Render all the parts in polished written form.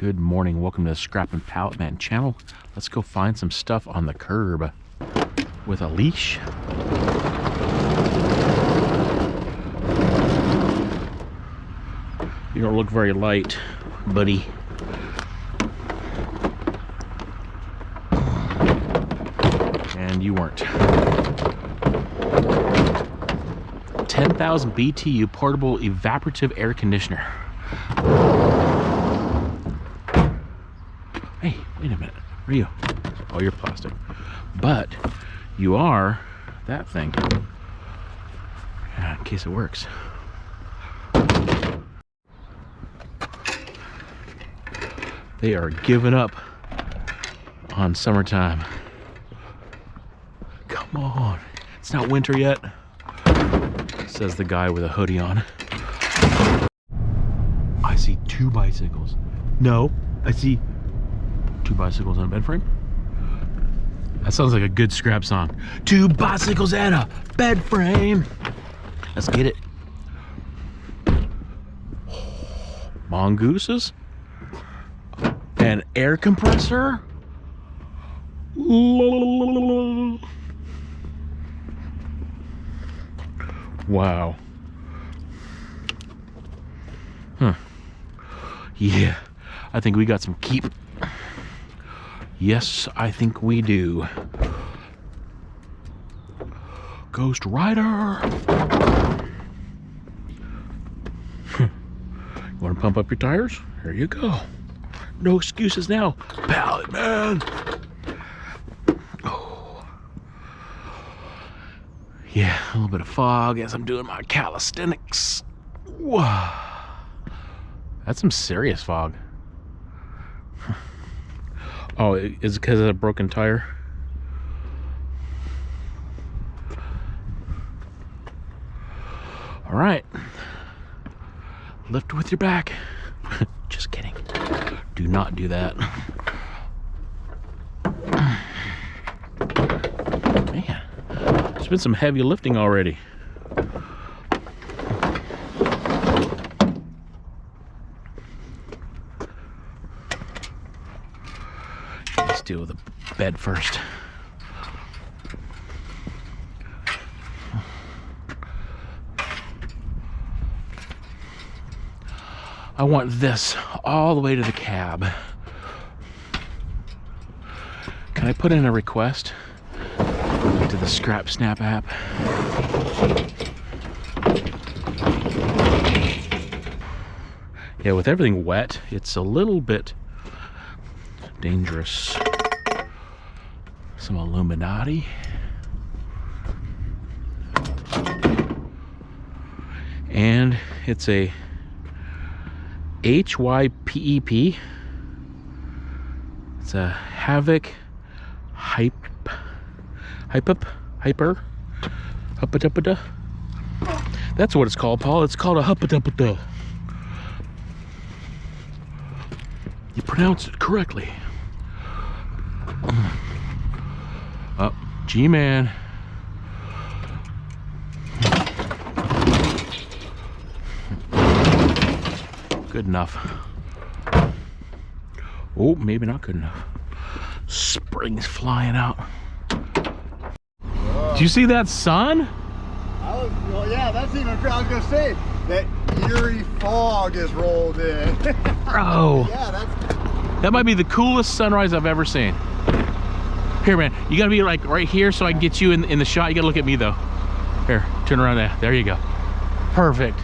Good morning, welcome to the Scrap and Pallet Man channel. Let's go find some stuff on the curb with a leash. You don't look very light, buddy. And you weren't. 10,000 BTU portable evaporative air conditioner. Hey, wait a minute. Where are you? Oh, you're plastic. But you are that thing. Yeah, in case it works. They are giving up on summertime. Come on. It's not winter yet, says the guy with a hoodie on. I see two bicycles. No, I see two bicycles on a bed frame. That sounds like a good scrap song. Two bicycles and a bed frame. Let's get it. Mongooses. An air compressor. Wow. Huh. Yeah, I think we got some keep. Yes, I think we do. Ghost Rider. You want to pump up your tires? Here you go. No excuses now. Pallet Man. Oh. Yeah, a little bit of fog as I'm doing my calisthenics. Whoa. That's some serious fog. Oh, is it because of a broken tire? All right. Lift with your back. Just kidding. Do not do that. Man, there's been some heavy lifting already. Let's deal with the bed first. I want this all the way to the cab. Can I put in a request to the Scrap Snap app? Yeah, with everything wet, it's a little bit dangerous. Some Illuminati. And it's a HYPEP. It's a Havoc Hyper. That's what it's called, Paul. It's called a Huppaduppada. You pronounce it correctly. Oh, G-Man. Good enough. Oh, maybe not good enough. Springs flying out. Whoa. Do you see that sun? Well, yeah, that's even. I was gonna say that eerie fog is rolled in. Bro. Yeah, that might be the coolest sunrise I've ever seen. Here, man, you gotta be like right here so I can get you in the shot. You gotta look at me though. Here, turn around there. There you go. Perfect.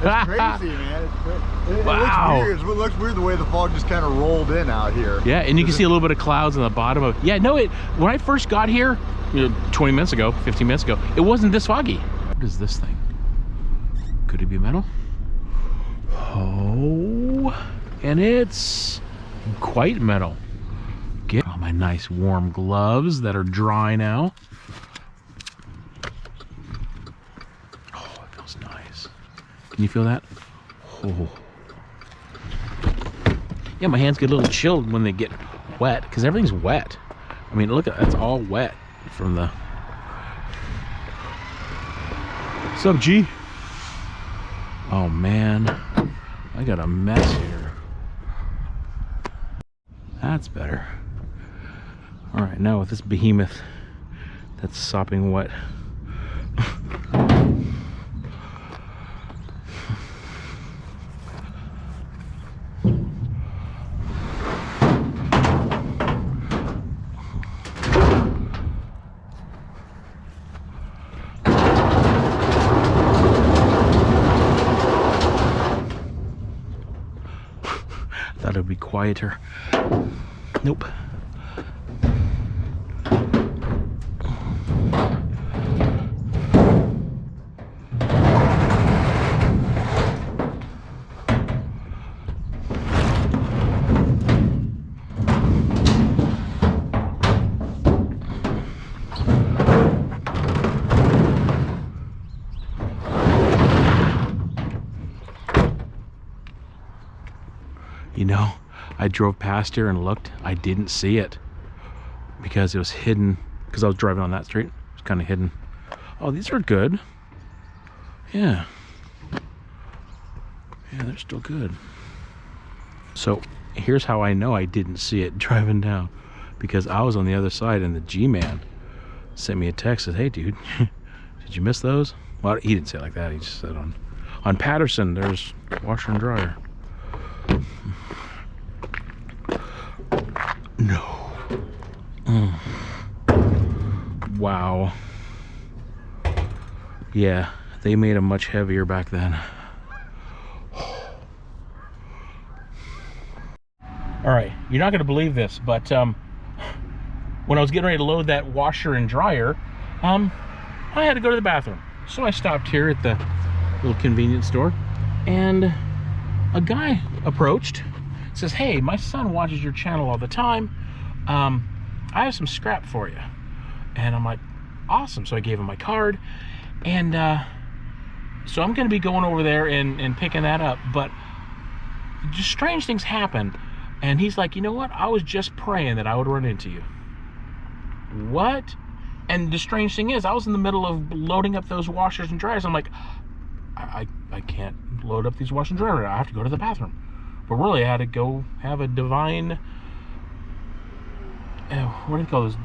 That's crazy, man. It's crazy. Wow. It looks weird the way the fog just kind of rolled in out here. Yeah, and you can see a little bit of clouds on the bottom of it. Yeah, no, when I first got here, 20 minutes ago, 15 minutes ago, it wasn't this foggy. What is this thing? Could it be metal? Oh, and it's quite metal. Get all my nice warm gloves that are dry now. Oh, it feels nice. Can you feel that? Oh. Yeah, my hands get a little chilled when they get wet because everything's wet. I mean, look at that's all wet from the. What's up, G? Oh man, I got a mess here. That's better. All right, now with this behemoth that's sopping wet. Thought it'd be quieter. Nope. You know, I drove past here and looked. I didn't see it because it was hidden, because I was driving on that street. It was kind of hidden. Oh, these are good. Yeah. Yeah, they're still good. So here's how I know I didn't see it driving down, because I was on the other side and the G-Man sent me a text, said, hey dude, did you miss those? Well, he didn't say it like that. He just said on Patterson, there's washer and dryer. No. Wow. Yeah, they made them much heavier back then. All right, you're not gonna believe this, but when I was getting ready to load that washer and dryer, I had to go to the bathroom. So I stopped here at the little convenience store, and a guy approached, says, hey, my son watches your channel all the time. I have some scrap for you. And I'm like, awesome. So I gave him my card, and so I'm gonna be going over there and picking that up, but just strange things happened. And he's like, you know what? I was just praying that I would run into you. What? And the strange thing is, I was in the middle of loading up those washers and dryers. I'm like, I can't load up these washers and dryers. I have to go to the bathroom. But really, I had to go have a divine, what do they call those?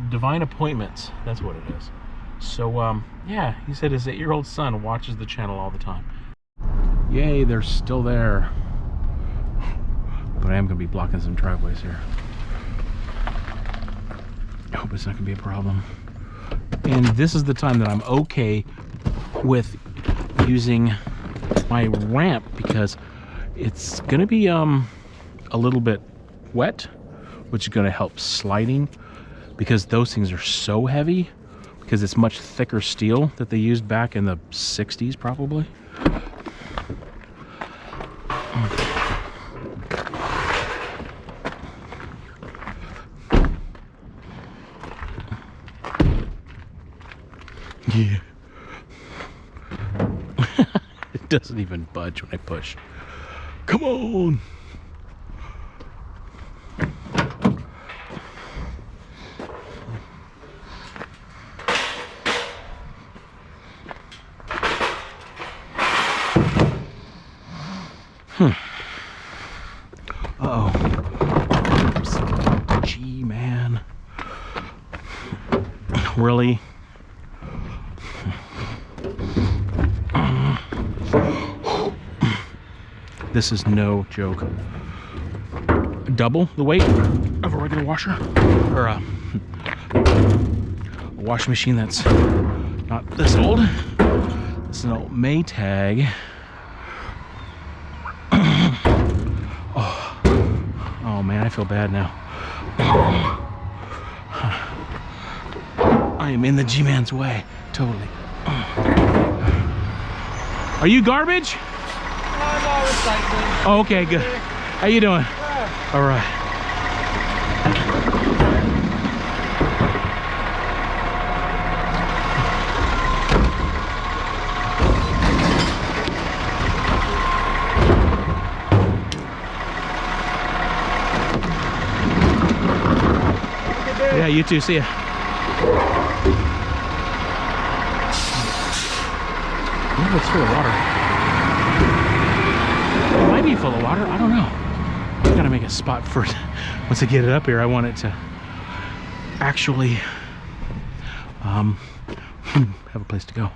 Divine appointments. That's what it is. So, yeah, he said his 8-year-old son watches the channel all the time. Yay, they're still there. But I am going to be blocking some driveways here. I hope it's not going to be a problem. And this is the time that I'm okay with using my ramp, because it's going to be a little bit wet, which is going to help sliding, because those things are so heavy, because it's much thicker steel that they used back in the 60s probably. Yeah. It doesn't even budge when I push. Come on. Uh-oh. G-Man. Really? This is no joke. Double the weight of a regular washer, or a washing machine that's not this old. This is an old Maytag. Oh man, I feel bad now. I am in the G-Man's way, totally. Are you garbage? I'm all recycling. Oh, okay, good. How you doing? All right. Yeah, you too. See ya. Oh, it's full of water. It might be full of water. I don't know. Gotta make a spot for it. Once I get it up here, I want it to actually have a place to go.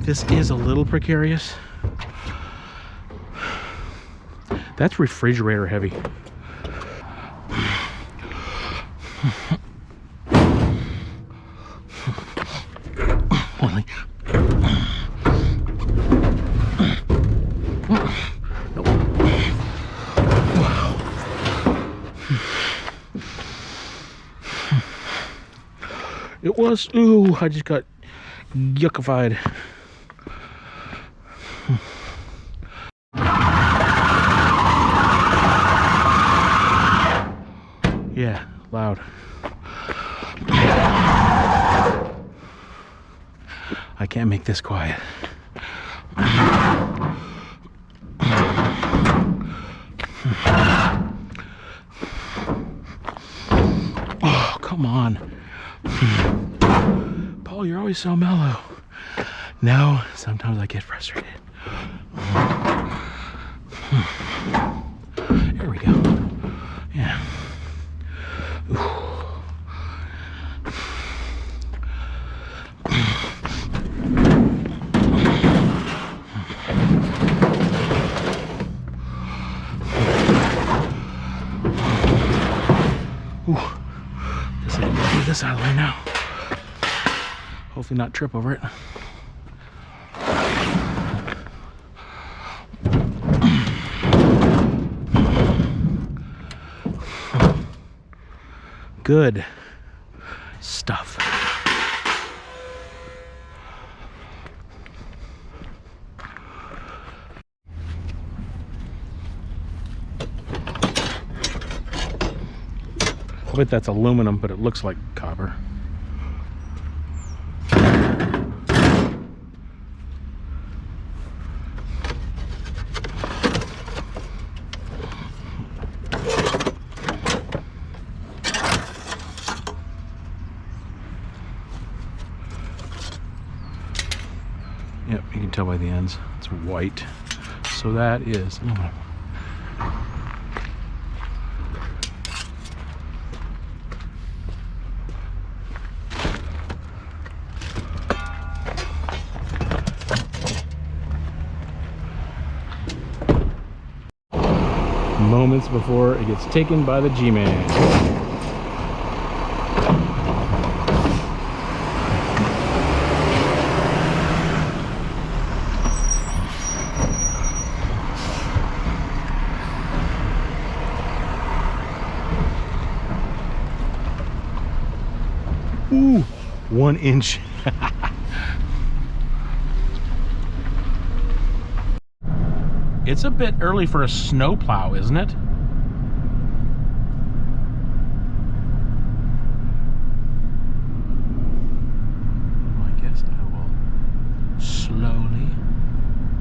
This is a little precarious. That's refrigerator heavy. Holy. It was, ooh, I just got yuckified. Yeah, loud. I can't make this quiet. Oh, come on. Paul, you're always so mellow. No, sometimes I get frustrated. There we go. Yeah. Guess I can get this out of the way now. Hopefully not trip over it. Good stuff. I bet that's aluminum, but it looks like copper. Yep, you can tell by the ends. It's white. So that is aluminum. Moments before it gets taken by the G-Man. Ooh, 1 inch. It's a bit early for a snowplow, isn't it? Well, I guess I will slowly,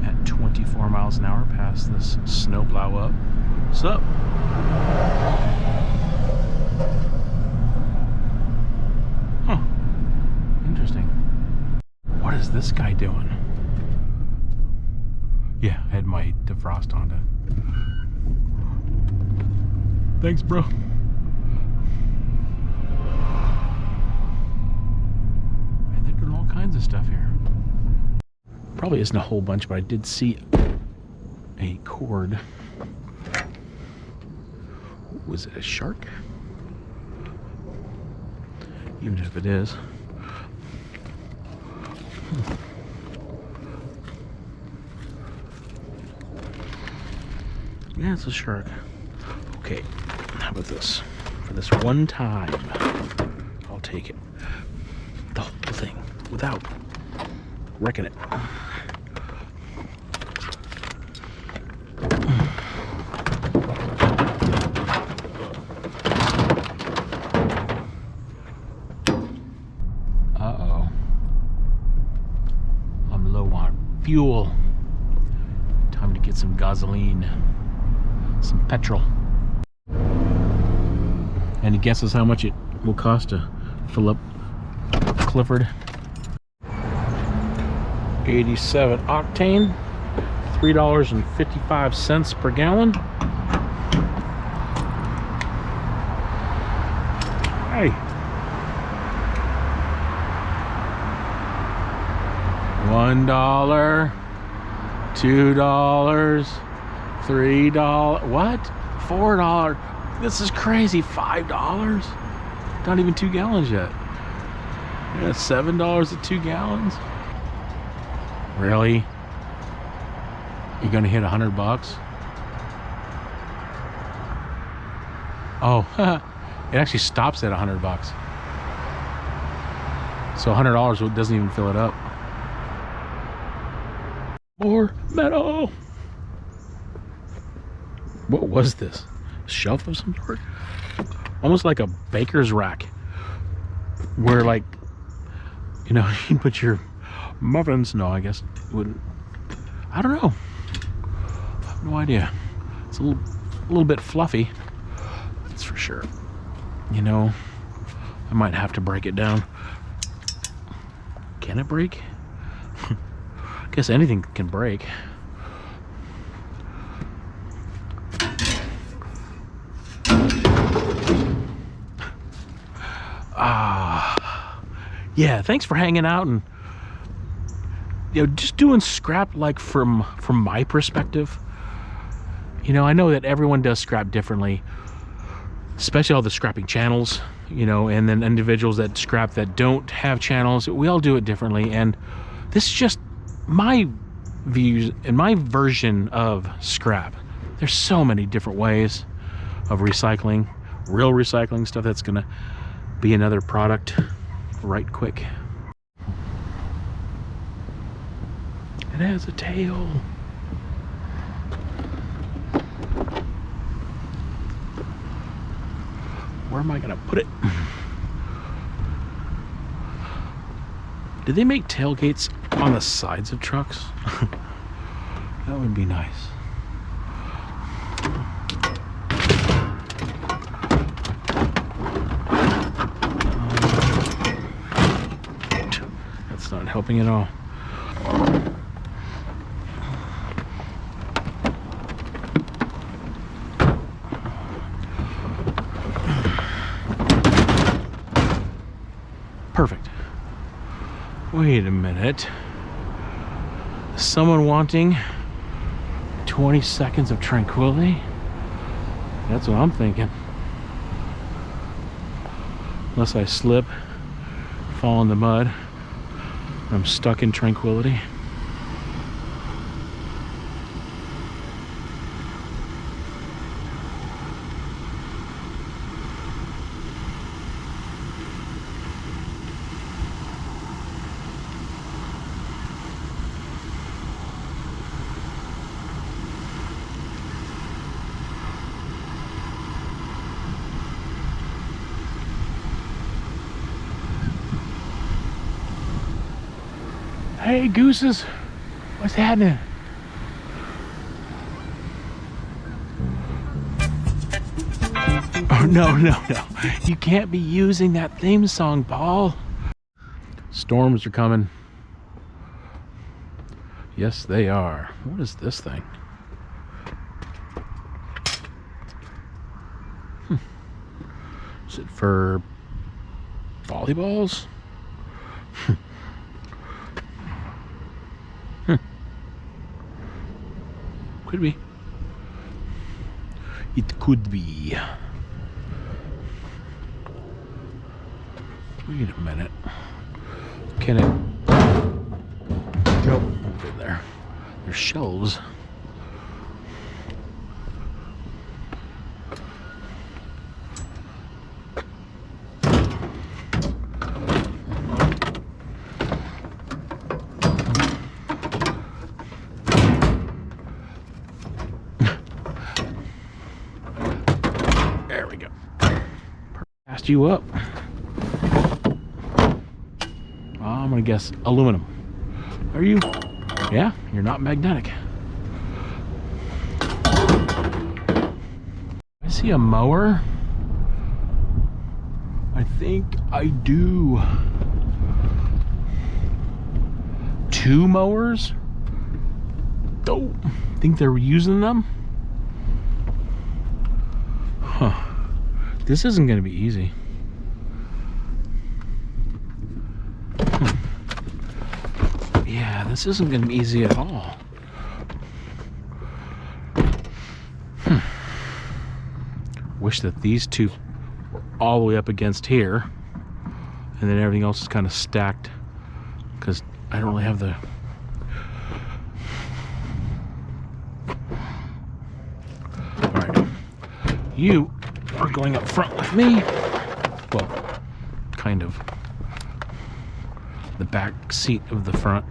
at 24 miles an hour, pass this snowplow up. What's up? Huh. Interesting. What is this guy doing? Yeah, I had my defrost on to. Thanks, bro. Man, they're doing all kinds of stuff here. Probably isn't a whole bunch, but I did see a cord. Was it a shark? Even if it is. Yeah, it's a shark. Okay, how about this? For this one time, I'll take it. The whole thing, without wrecking it. Uh-oh. fuel. Time to get some gasoline, some petrol. Any guesses how much it will cost to fill up Clifford? 87 octane, $3.55 per gallon. Hey. $1, $2, $3, what? $4. This is crazy. $5. Not even 2 gallons yet. Yeah, $7 at 2 gallons. Really? You're gonna hit $100? Oh, it actually stops at $100. So $100 doesn't even fill it up. More metal. What was this? A shelf of some sort? Almost like a baker's rack, where, like, you know, you put your muffins. No, I guess it wouldn't. I don't know. I have no idea. It's a little bit fluffy, that's for sure. You know, I might have to break it down. Can it break? I guess anything can break. Yeah, thanks for hanging out and, you know, just doing scrap, like, from my perspective. You know, I know that everyone does scrap differently, especially all the scrapping channels, you know, and then individuals that scrap that don't have channels. We all do it differently, and this is just my views and my version of scrap. There's so many different ways of recycling, real recycling stuff that's gonna be another product right quick. It has a tail. Where am I gonna put it? Do they make tailgates on the sides of trucks? That would be nice. That's not helping at all. Perfect. Wait a minute. Someone wanting 20 seconds of tranquility? That's what I'm thinking. Unless I slip, fall in the mud, I'm stuck in tranquility. Hey, gooses, what's happening? Oh, no. You can't be using that theme song, Paul. Storms are coming. Yes, they are. What is this thing? Is it for volleyballs? Could be. It could be. Wait a minute. Can it? Nope. Over there. There's shelves. You up. I'm gonna guess aluminum. Are you? Yeah, you're not magnetic. I see a mower. I think I do. 2 mowers? Oh, think they're using them? Huh. This isn't gonna be easy. Yeah, this isn't gonna be easy at all. Wish that these two were all the way up against here, and then everything else is kind of stacked, because I don't really have the... Alright, you are going up front with me. Well, kind of. The back seat of the front.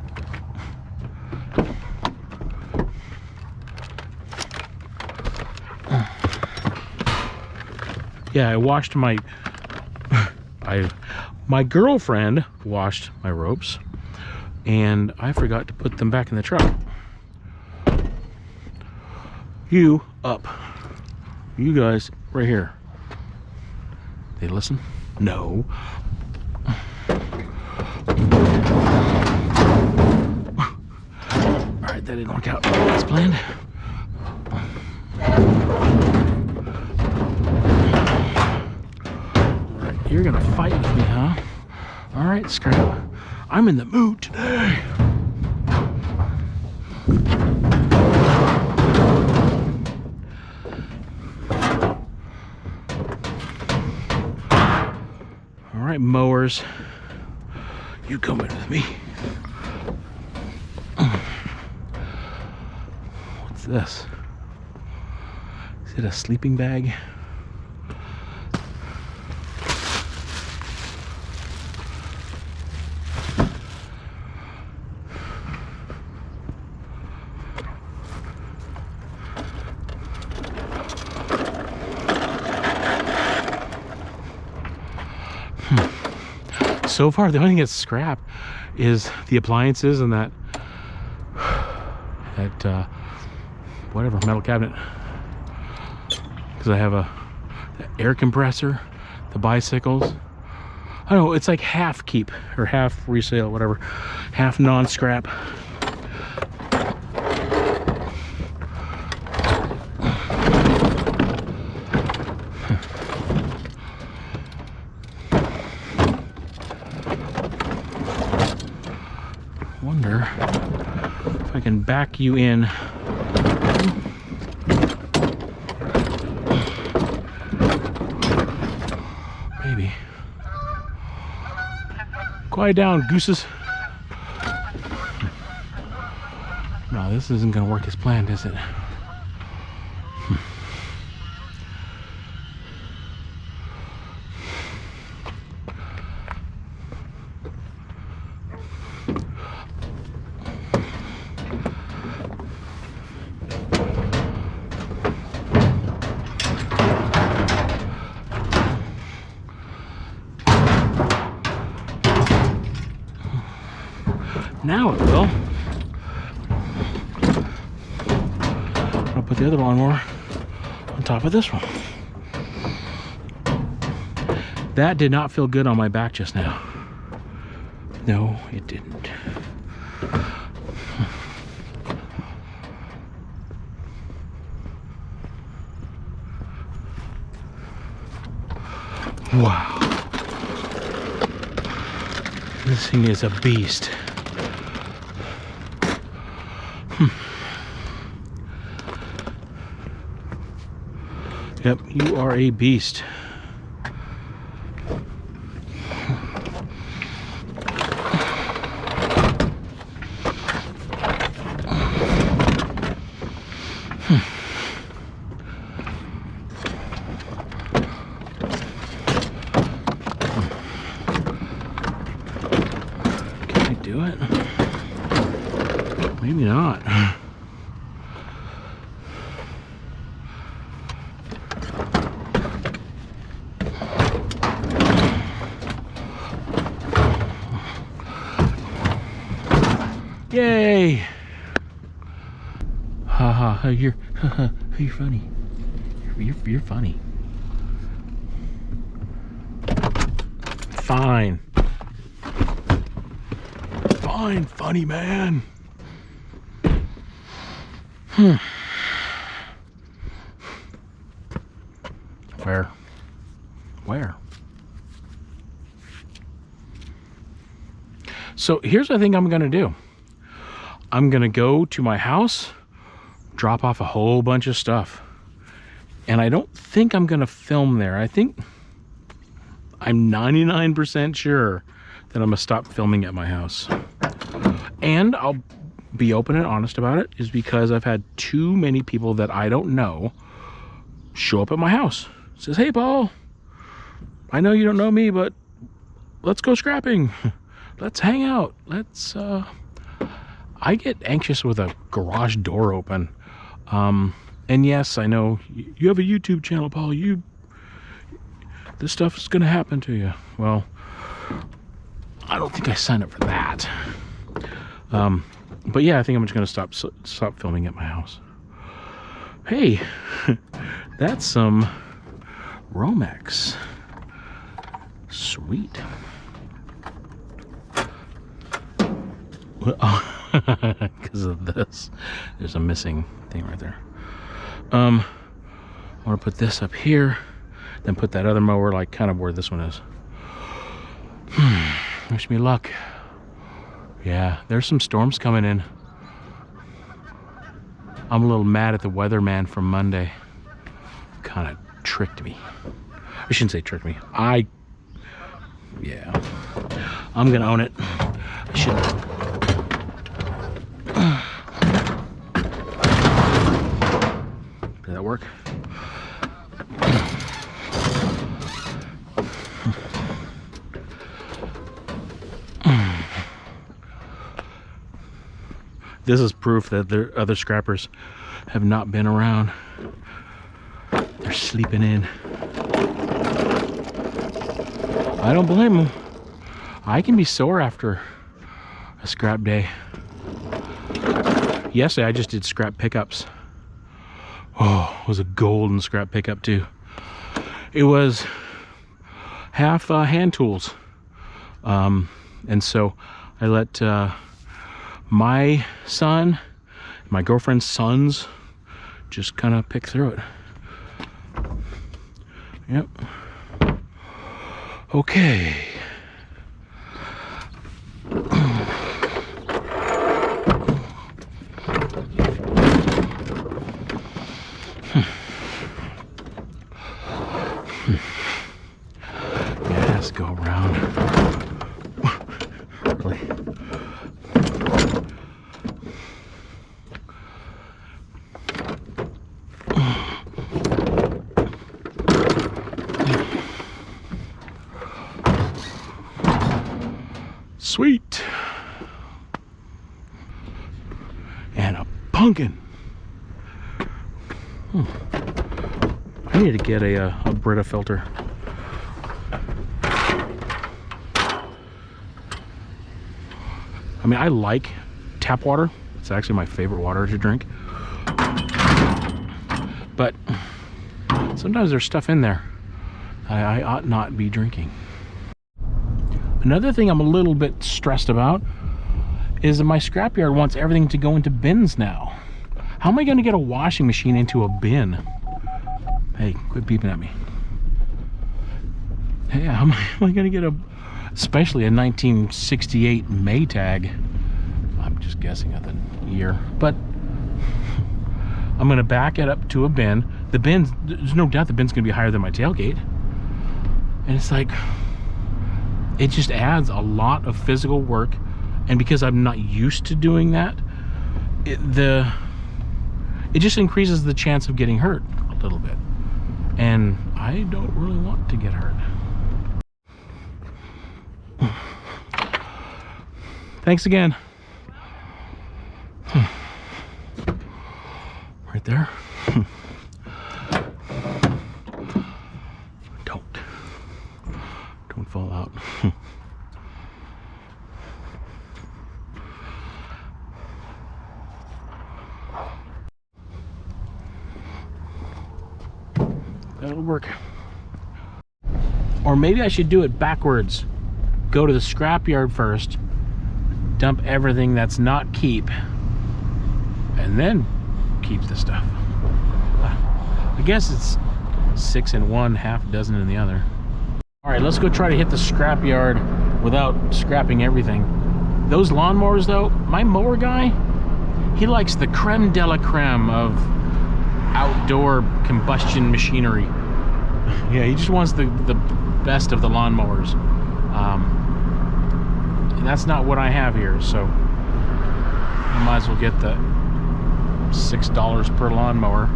Yeah, I washed my... my girlfriend washed my ropes, and I forgot to put them back in the truck. You up. You guys right here. They listen? No. Alright, that didn't work out as planned. Alright, you're gonna fight with me, huh? Alright, Scrap. I'm in the mood today. Alright, mowers. You coming with me. What's this? Is it a sleeping bag? So far, the only thing that's scrap is the appliances and that whatever metal cabinet. Because I have the air compressor, the bicycles. I don't know, it's like half keep or half resale, whatever, half non-scrap. Wonder if I can back you in. Maybe. Quiet down, gooses. No, this isn't gonna work as planned, is it? Now it will. I'll put the other lawnmower on top of this one. That did not feel good on my back just now. No, it didn't. Wow. This thing is a beast. Yep, you are a beast. Can I do it? Maybe not. Yay! You're funny. You're funny. Fine. Fine, funny man. Where? So here's what I think I'm gonna do. I'm gonna go to my house, drop off a whole bunch of stuff. And I don't think I'm gonna film there. I'm 99% sure that I'm gonna stop filming at my house. And I'll be open and honest about it, is because I've had too many people that I don't know show up at my house. Says, hey Paul, I know you don't know me, but let's go scrapping. Let's hang out. I get anxious with a garage door open. And yes, I know you have a YouTube channel, Paul. This stuff is gonna happen to you. Well, I don't think I signed up for that. But yeah, I think I'm just gonna stop filming at my house. Hey, that's some Romex. Sweet. Because of this, there's a missing thing right there. I want to put this up here, then put that other mower like kind of where this one is. Wish me luck. Yeah, there's some storms coming in. I'm a little mad at the weatherman from Monday. Kind of tricked me. I shouldn't say tricked me. Yeah, I'm gonna own it. I shouldn't. Did that work? This is proof that the other scrappers have not been around. They're sleeping in. I don't blame them. I can be sore after a scrap day. Yesterday I just did scrap pickups. Oh, it was a golden scrap pickup too. It was half hand tools. And so I let my son, my girlfriend's sons, just kind of pick through it. Yep. Okay. Yes, go around. Really? Sweet. And a pumpkin. I need to get a Brita filter. I mean, I like tap water. It's actually my favorite water to drink. But sometimes there's stuff in there I ought not be drinking. Another thing I'm a little bit stressed about is that my scrapyard wants everything to go into bins now. How am I going to get a washing machine into a bin? Hey, quit beeping at me. Hey, how am I going to get especially a 1968 Maytag? I'm just guessing at the year, but I'm going to back it up to a bin. The bin, there's no doubt the bin's going to be higher than my tailgate. And it's like, it just adds a lot of physical work. And because I'm not used to doing that, it just increases the chance of getting hurt a little bit. And I don't really want to get hurt. Thanks again. Right there. Don't fall out. that'll work. Or maybe I should do it backwards. Go to the scrapyard first, dump everything that's not keep, and then keep the stuff. I guess it's 6 in one, half a dozen in the other. All right, let's go try to hit the scrapyard without scrapping everything. Those lawnmowers though, my mower guy, he likes the creme de la creme of outdoor combustion machinery. Yeah, he just wants the best of the lawnmowers. And that's not what I have here, so I might as well get the $6 per lawnmower.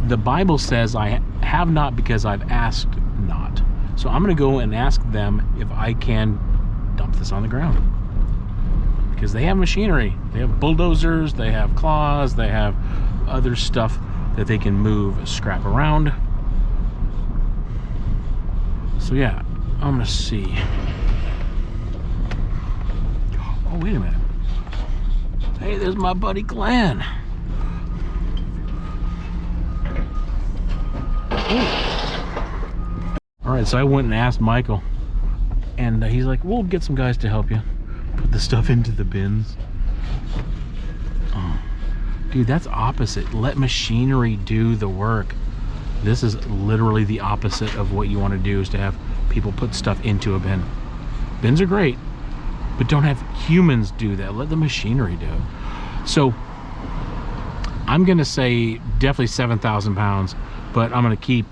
The Bible says I have not because I've asked not. So I'm gonna go and ask them if I can dump this on the ground. Because they have machinery. They have bulldozers, they have claws, they have other stuff that they can move scrap around. So yeah, I'm gonna see. Oh, wait a minute. Hey, there's my buddy Glenn. All right, so I went and asked Michael, and he's like, we'll get some guys to help you put the stuff into the bins. Oh, dude, that's opposite. Let machinery do the work. This is literally the opposite of what you want to do, is to have people put stuff into a bin. Bins are great, but don't have humans do that. Let the machinery do it. So I'm gonna say definitely 7,000 pounds, but I'm gonna keep,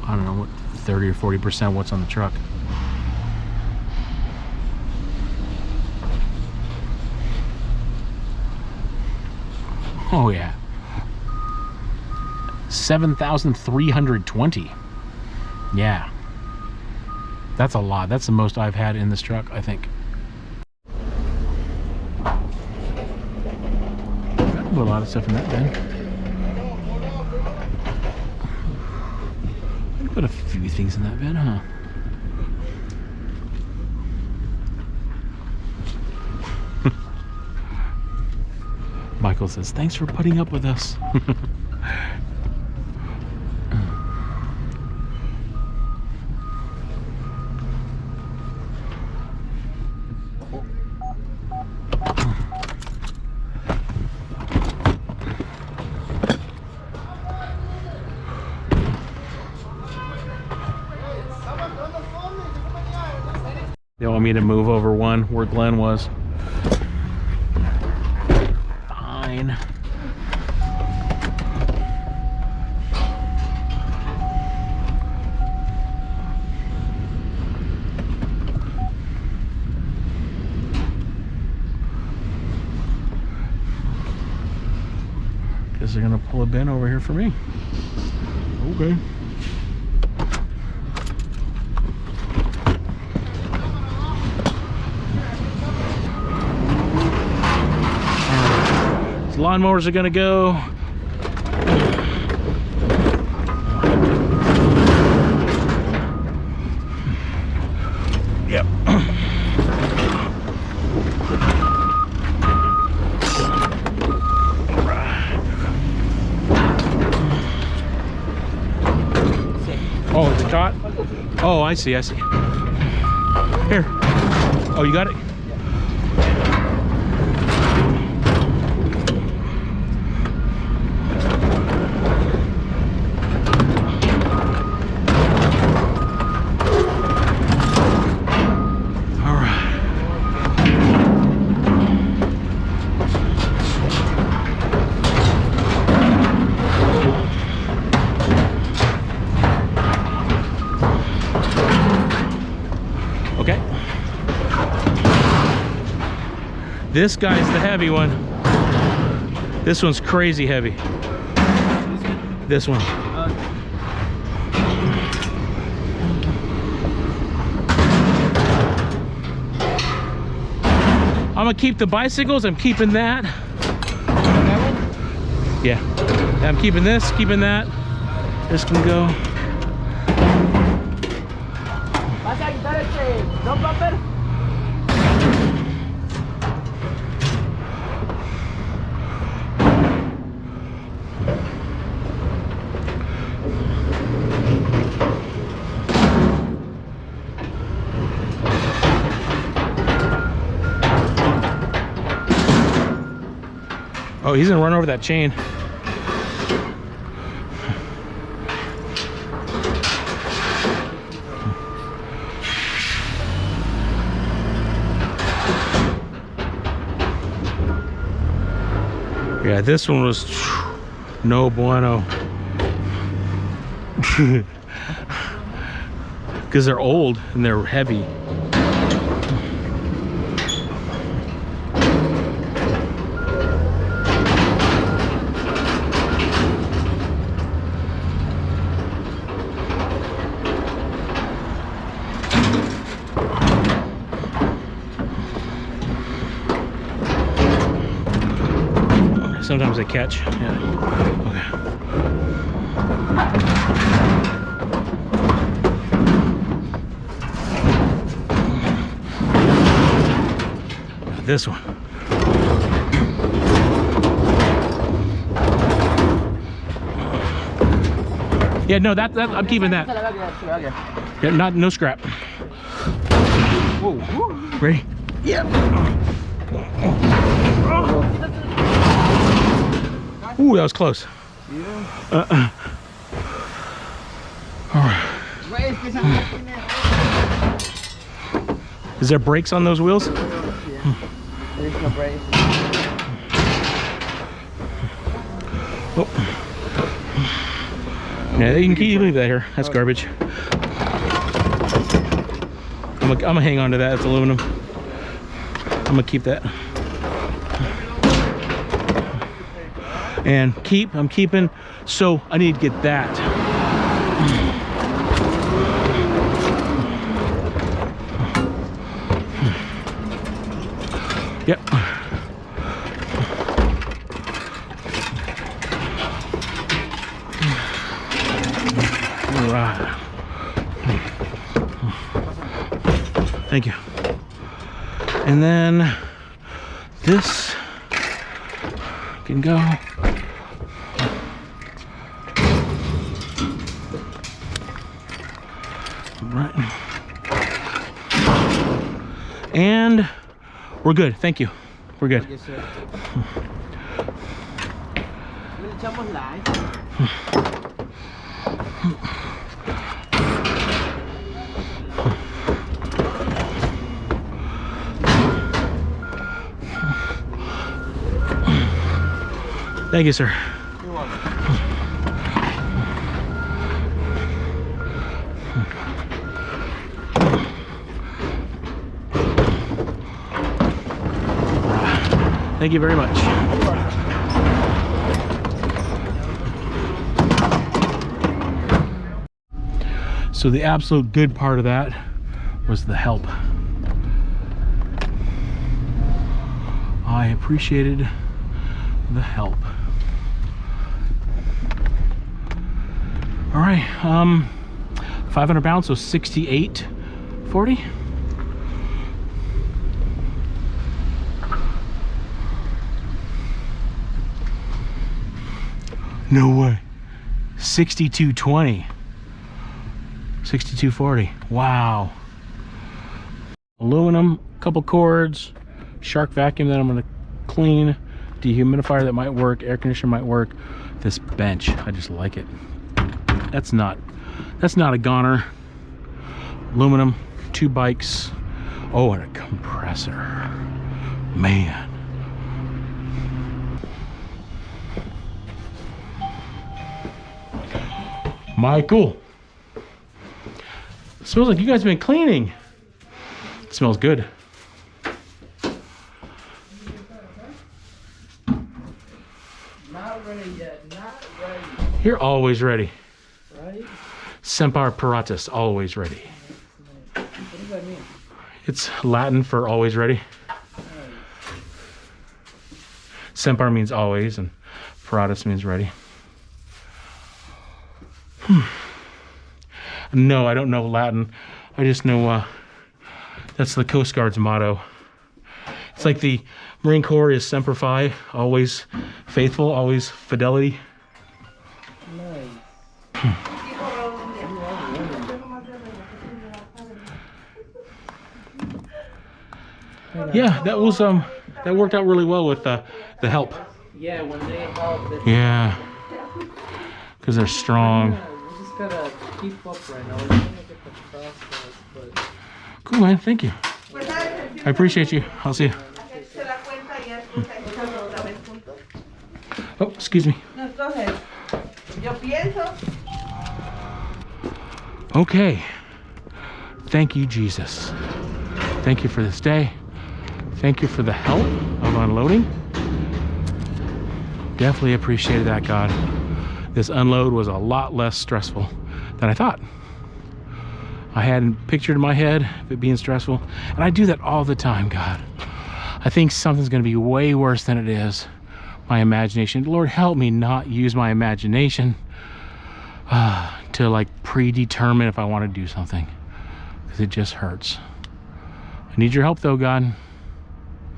I don't know, what, 30 or 40% what's on the truck. Oh yeah. 7,320. Yeah. That's a lot. That's the most I've had in this truck, I think. I can put a lot of stuff in that bin. I can put a few things in that bin, huh? Michael says, thanks for putting up with us. They want me to move over one where Glenn was. Fine. Guess they're gonna pull a bin over here for me. Okay. Lawnmowers are gonna go. Yep. Oh, it's caught? Oh, I see, I see. Here. Oh, you got it? Okay. This guy's the heavy one. This one's crazy heavy. This one. I'm gonna keep the bicycles. I'm keeping that. Yeah. I'm keeping this, keeping that. This can go. Oh, he's gonna run over that chain. Yeah, this one was no bueno. Because they're old and they're heavy. Sometimes they catch. Yeah. Okay. This one. Yeah, no, that I'm keeping that. Yeah, no scrap. Whoa. Ready? Yep. Ooh, that was close. Yeah. All right. Is there brakes on those wheels? Yeah. There's no brakes. Oh. Yeah, you can leave that here. That's garbage. I'm gonna hang on to that. It's aluminum. I'm gonna keep that. And I'm keeping, so I need to get that. Yep. All right. Thank you. And then this can go. Right. And we're good. Thank you. We're good. Yes, sir. Thank you, sir. You're welcome. Thank you very much. So the absolute good part of that was the help. I appreciated the help. All right, 500 pounds, so 68.40. No way. 62.20. 62.40. Wow. Aluminum, couple cords, shark vacuum that I'm gonna clean, dehumidifier that might work, air conditioner might work. This bench, I just like it. That's not a goner. Aluminum, 2 bikes. Oh, and a compressor. Man. Michael. Smells like you guys have been cleaning. It smells good. Not ready yet. Not ready. You're always ready. Right? Semper paratus, always ready. What does that mean? It's Latin for always ready. Semper means always, and paratus means ready. No, I don't know Latin. I just know that's the Coast Guard's motto. It's like the Marine Corps is Semper Fi, always faithful, always fidelity. Nice. Yeah, that was that worked out really well with the help. Yeah, when they help. It's, Yeah. Because they're strong. yeah, we just gotta keep up right now. We're trying to get the process, but Cool, man. Thank you. I appreciate you. I'll see you. Oh, excuse me. No, go ahead. Yo pienso. Okay. Thank you, Jesus. Thank you for this day. Thank you for the help of unloading. Definitely appreciated that, God. This unload was a lot less stressful than I thought. I hadn't pictured in my head of it being stressful, and I do that all the time, God. I think something's gonna be way worse than it is. My imagination. Lord, help me not use my imagination to like predetermine if I want to do something, because it just hurts. I need your help though, God.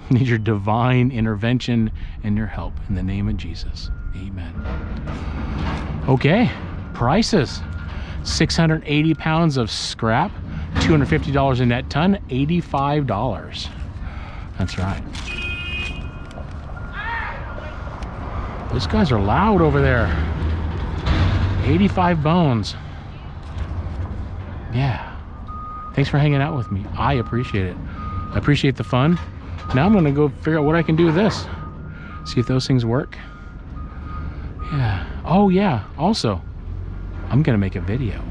I need your divine intervention and your help in the name of Jesus. Amen. Okay, prices. 680 pounds of scrap, $250 a net ton, $85. That's right. Those guys are loud over there. 85 bones. Yeah. Thanks for hanging out with me. I appreciate it. I appreciate the fun. Now I'm gonna go figure out what I can do with this. See if those things work. Yeah. Oh yeah, also, I'm gonna make a video.